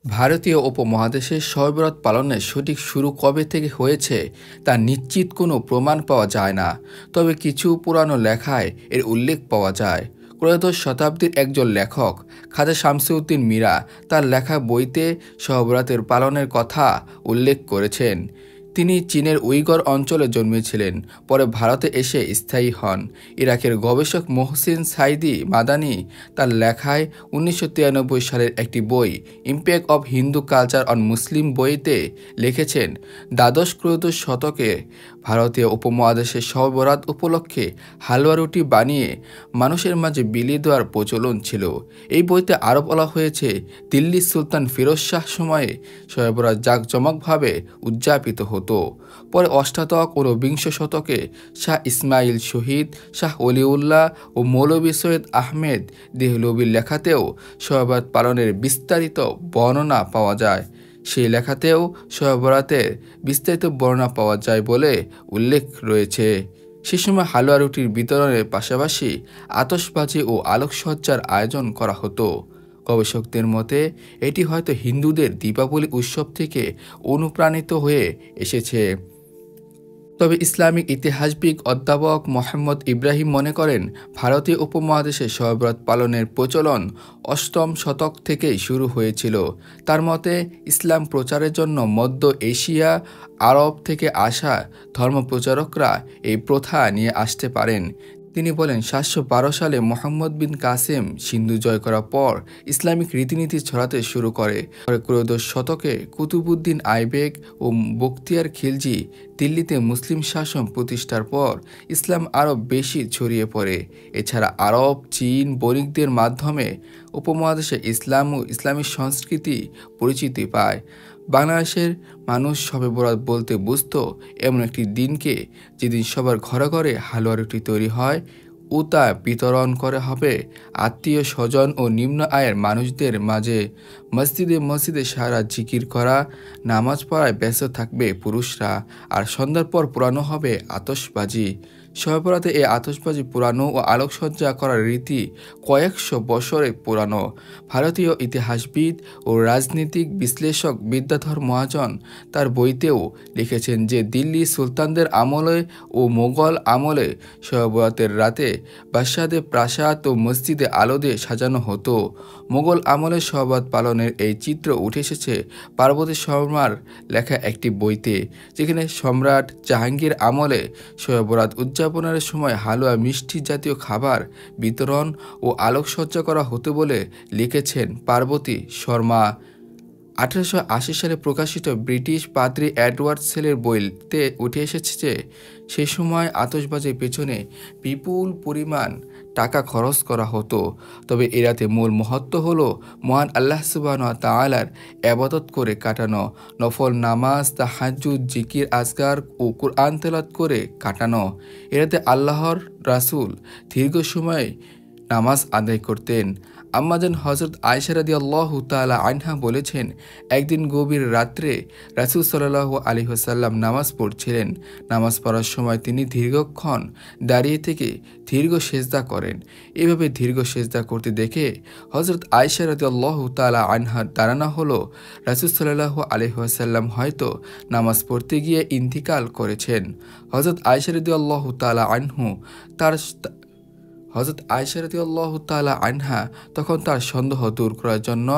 ভারতীয় উপমহাদেশে শবে বরাত পালনের সঠিক শুরু কবে থেকে হয়েছে তা নিশ্চিত কোনো প্রমাণ পাওয়া যায় না। তবে কিছু পুরানো লেখায় এর উল্লেখ পাওয়া যায়। ত্রয়োদশ শতাব্দীর একজন লেখক খাজা শামসুদ্দিন মীরা তার লেখা বইতে শবে বরাতের পালনের কথা উল্লেখ করেছেন। তিনি চীনের উইগর অঞ্চলে জন্মেছিলেন, পরে ভারতে এসে স্থায়ী হন। ইরাকের গবেষক মোহসিন সাইদি মাদানি তার লেখায় 1993 সালের একটি বই impact of Hindu culture on Muslim বইতে লিখেছেন, দ্বাদশ ত্রয়োদশ শতকে ভারতীয় উপমহাদেশে শবে বরাত উপলক্ষে হালুয়া রুটি বানিয়ে মানুষের মাঝে বিলিয়ে দেওয়ার প্রচলন ছিল। এই বইতে আরও বলা হয়েছে, দিল্লির সুলতান ফিরোজ শাহ সময়ে শবে বরাত জাঁকজমকভাবে উদযাপিত হতো। পরে অষ্টাদশ ও ঊনবিংশ শতকে শাহ ইসমাইল শহীদ, শাহ অলিউল্লাহ ও মৌলভী সৈয়দ আহমেদ দেহলভির লেখাতেও শবে বরাত পালনের বিস্তারিত বর্ণনা পাওয়া যায়। সেই লেখাতেও শবে বরাতের বিস্তারিত বর্ণনা পাওয়া যায় বলে উল্লেখ রয়েছে। সে সময় হালুয়া রুটির বিতরণের পাশাপাশি আতশবাজি ও আলোকসজ্জার আয়োজন করা হতো। গবেষকদের মতে এটি হয়তো হিন্দুদের দীপাবলি উৎসব থেকে অনুপ্রাণিত হয়ে এসেছে। তবে ইসলামিক ইতিহাসবিদ অধ্যাপক মোহাম্মদ ইব্রাহিম মনে করেন, ভারতীয় উপমহাদেশে শবে বরাত পালনের প্রচলন অষ্টম শতক থেকেই শুরু হয়েছিল। তার মতে ইসলাম প্রচারের জন্য মধ্য এশিয়া, আরব থেকে আসা ধর্মপ্রচারকরা এই প্রথা নিয়ে আসতে পারেন। তিনি বলেন, 712 সালে মোহাম্মদ বিন কাসেম সিন্ধু জয় করার পর ইসলামিক রীতিনীতি ছড়াতে শুরু করে। ত্রয়োদশ শতকে কুতুবউদ্দিন আইবেক ও বখতিয়ার খিলজি দিল্লিতে মুসলিম শাসন প্রতিষ্ঠার পর ইসলাম আরও বেশি ছড়িয়ে পড়ে। এছাড়া আরব, চীন বণিকদের মাধ্যমে উপমহাদেশে ইসলাম ও ইসলামী সংস্কৃতি পরিচিতি পায়। বাংলাদেশের মানুষ শবে বরাত বলতে বুঝত এমন একটি দিনকে যেদিন সবার ঘরে ঘরে হালুয়া রুটি তৈরি হয় ও তা বিতরণ করা হবে আত্মীয় স্বজন ও নিম্ন আয়ের মানুষদের মাঝে। মসজিদে মসজিদে সারা জিকির করা, নামাজ পড়ায় ব্যস্ত থাকবে পুরুষরা, আর সন্ধ্যার পর পোড়ানো হবে আতশবাজি। শবে বরাতে এই আতশবাজি পোড়ানো ও আলোকসজ্জা করার রীতি কয়েকশো বছরে পুরানো। ভারতীয় ইতিহাসবিদ ও রাজনীতিক বিশ্লেষক বিদ্যাধর মহাজন তার বইতেও লিখেছেন যে দিল্লি সুলতানদের আমলে ও মোগল আমলে শবে বরাতের রাতে বাদশাহদের প্রাসাদ ও মসজিদে আলো দিয়ে সাজানো হতো। মোগল আমলে শবে বরাত পালনের এই চিত্র উঠে এসেছে পার্বতী শর্মার লেখা একটি বইতে, যেখানে সম্রাট জাহাঙ্গীর আমলে শবে বরাত উদযাপনের সময় হালুয়া, মিষ্টি জাতীয় খাবার বিতরণ ও আলোকসজ্জা করা হতো বলে লিখেছেন পার্বতী শর্মা। 1880 সালে প্রকাশিত ব্রিটিশ পাদ্রী এডওয়ার্ড সেলের বইতে উঠে এসেছে যে সেই সময় আতশবাজির পেছনে বিপুল পরিমাণ টাকা খরচ করা হতো। তবে এ রাতে মূল মহত্ব হলো মহান আল্লাহ সুবহানাহু ওয়া তাআলার ইবাদত করে কাটানো, নফল নামাজ, তাহাজ্জুদ, জিকির আজকার ও কুরআন তেলাওয়াত করে কাটানো। এ রাতে আল্লাহর রাসূল দীর্ঘ সময় নামাজ আদায় করতেন। আম্মাজান হযরত আয়েশা রাদিয়াল্লাহু তাআলা আনহা বলেছেন, একদিন গভীর রাত্রে রাসূল সাল্লাল্লাহু আলাইহি ওয়াসাল্লাম নামাজ পড়ছিলেন। নামাজ পড়ার সময় তিনি দীর্ঘক্ষণ দাঁড়িয়ে থেকে দীর্ঘ সেজদা করেন। এভাবে দীর্ঘ সেজদা করতে দেখে হযরত আয়েশা রাদিয়াল্লাহু তাআলা আনহার ধারণা হলো রাসূল সাল্লাল্লাহু আলাইহি ওয়াসাল্লাম হয়তো নামাজ পড়তে গিয়ে ইন্তিকাল করেছেন। হযরত আয়েশা রাদিয়াল্লাহু তাআলা আনহা তখন তার সন্দেহ দূর করার জন্য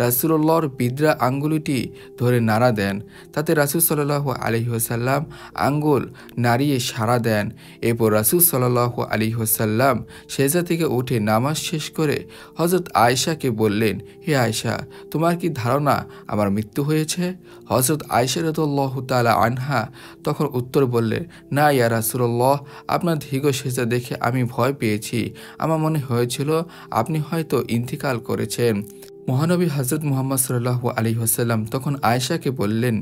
রাসূলুল্লাহর বিদ্রা আঙ্গুলটি ধরে নাড়া দেন। তাতে রাসূল সাল্লাল্লাহু আলাইহি ওয়াসাল্লাম আঙ্গুল নাড়িয়ে সাড়া দেন। এরপর রাসূল সাল্লাল্লাহু আলাইহি ওয়াসাল্লাম সেজদা থেকে উঠে নামাজ শেষ করে হযরত আয়েশাকে বললেন, হে আয়েশা, তোমার কি ধারণা আমার মৃত্যু হয়েছে? হযরত আয়েশা রাদিয়াল্লাহু তাআলা আনহা তখন উত্তর বললেন, না ইয়া রাসূলুল্লাহ, আপনার দীর্ঘ সেজদা দেখে আমি ভয় পেয়েছি। আমার মনে হয়েছিল আপনি হয়তো ইন্তিকাল করেছেন। মহানবী হযরত মুহাম্মদ সাল্লাল্লাহু আলাইহি ওয়াসাল্লাম তখন আয়েশাকে বললেন,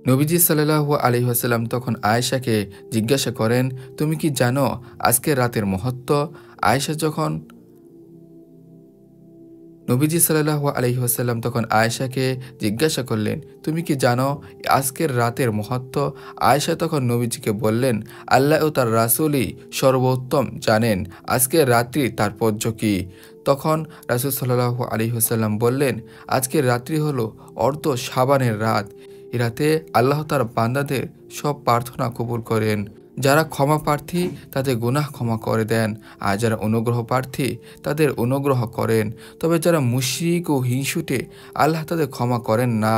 নবীজি সাল্লাল্লাহু আলাইহি ওয়াসাল্লাম তখন আয়েশাকে জিজ্ঞাসা করেন, তুমি কি জানো আজকের রাতের মহত্ব? আয়েশা যখন নবীজি সাল্লাল্লাহু আলাইহি ওয়াসাল্লাম তখন আয়েশাকে জিজ্ঞাসা করলেন, তুমি কি জানো আজকের রাতের মহত্ব? আয়েশা তখন নবীজিকে বললেন, আল্লাহ ও তার রাসূলই সর্বোত্তম জানেন আজকের রাত্রির তাৎপর্য কী। তখন রাসূল সাল্লাল্লাহু আলাইহি ওয়াসাল্লাম বললেন, আজকের রাত্রি হলো অর্ধ শাবানের রাত। এ রাতে আল্লাহ তার বান্দাদের সব প্রার্থনা কবুল করেন। যারা ক্ষমা প্রার্থী তাদের গুনাহ ক্ষমা করে দেন, আর যারা অনুগ্রহ প্রার্থী তাদের অনুগ্রহ করেন। তবে যারা মুশরিক ও হিংসুটে আল্লাহ তাদের ক্ষমা করেন না।